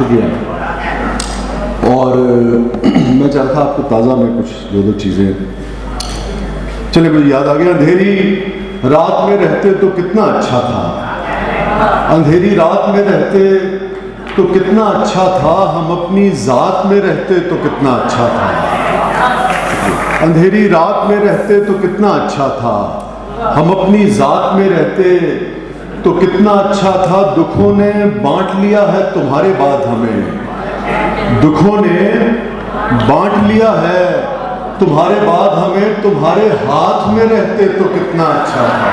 शुक्रिया। और मैं चाहता था आपको ताज़ा में कुछ दो चीज़ें, चले मुझे याद आ गया। अंधेरी रात में रहते तो कितना अच्छा था, अंधेरी रात में रहते तो कितना अच्छा था, हम अपनी ज़ात में रहते तो कितना अच्छा था। अंधेरी रात में रहते तो कितना अच्छा था, हम अपनी ज़ात में रहते तो कितना अच्छा था। दुखों ने बांट लिया है तुम्हारे बाद हमें, दुखों ने बांट लिया है तुम्हारे बाद हमें, तुम्हारे हाथ में रहते तो कितना अच्छा था।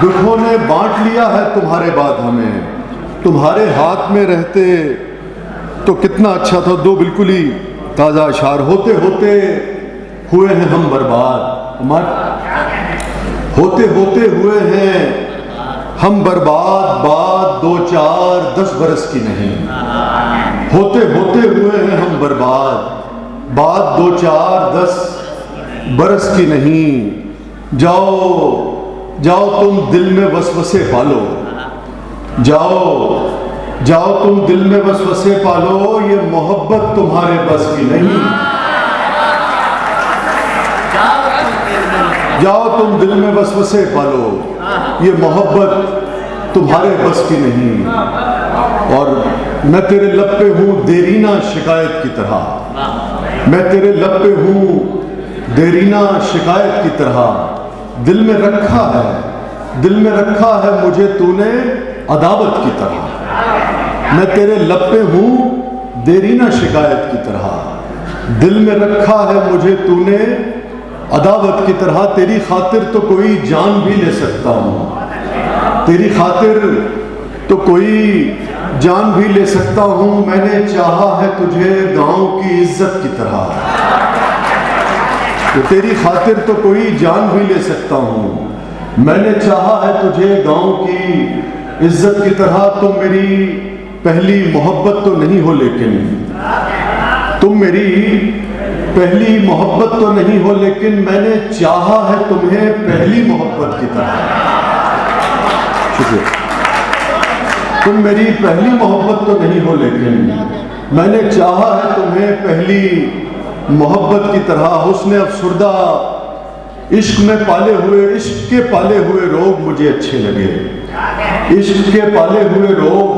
दुखों ने बांट लिया है तुम्हारे बाद हमें, तुम्हारे हाथ में रहते तो कितना अच्छा था। दो बिल्कुल ही ताज़ा अशार। होते होते हुए हैं हम बर्बाद, होते होते हुए हैं हम बर्बाद, बात 2 4 10 बरस की नहीं। होते होते हुए हैं हम बर्बाद, बात 2 4 10 बरस की नहीं। जाओ जाओ तुम दिल में वसवसे पालो, जाओ जाओ तुम दिल में वसवसे पालो, ये मोहब्बत तुम्हारे बस की नहीं। जाओ तुम दिल में वसवसे पालो, ये मोहब्बत तुम्हारे बस की नहीं। और मैं तेरे लब पे हूँ देरीना शिकायत की तरह, मैं तेरे लब पे हूँ देरीना शिकायत की तरह। दिल में रखा है, दिल में रखा है मुझे तूने अदावत की तरह। मैं तेरे लब पे हूँ देरीना शिकायत की तरह, दिल में रखा है मुझे तूने अदावत की तरह। तेरी खातिर तो कोई जान भी ले सकता हूँ, तेरी खातिर तो कोई जान भी ले सकता हूँ। मैंने चाहा है तुझे गांव की इज्जत की तरह, तो तेरी खातिर तो कोई जान भी ले सकता हूँ। मैंने चाहा है तुझे गांव की इज्जत की तरह। तुम मेरी पहली मोहब्बत तो नहीं हो, लेकिन तुम मेरी पहली मोहब्बत तो नहीं हो, लेकिन मैंने चाहा है तुम्हें पहली मोहब्बत की तरह। शुक्रिया। तुम मेरी पहली मोहब्बत तो नहीं हो, लेकिन मैंने चाहा है तुम्हें पहली मोहब्बत की तरह। हुस्न अफसुर्दा इश्क में पाले हुए, इश्क के पाले हुए रोग मुझे अच्छे लगे, इश्क के पाले हुए रोग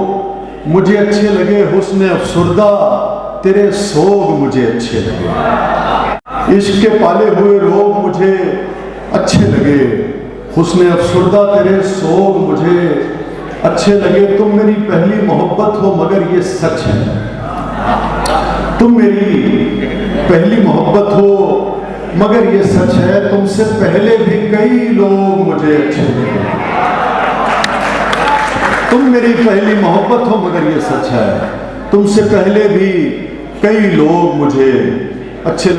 मुझे अच्छे लगे। हुस्न अफसुर्दा तेरे सोग मुझे अच्छे लगे, इश्क के पाले हुए रोग मुझे अच्छे लगे। हुस्न अफसुर्दा तेरे सोग मुझे अच्छे लगे। तुम मेरी पहली मोहब्बत हो मगर ये सच है, तुम मेरी पहली मोहब्बत हो मगर ये सच है। तुमसे पहले भी कई लोग मुझे अच्छे लगे। तुम मेरी पहली मोहब्बत हो मगर ये सच है, तुमसे पहले भी कई लोग मुझे अच्छे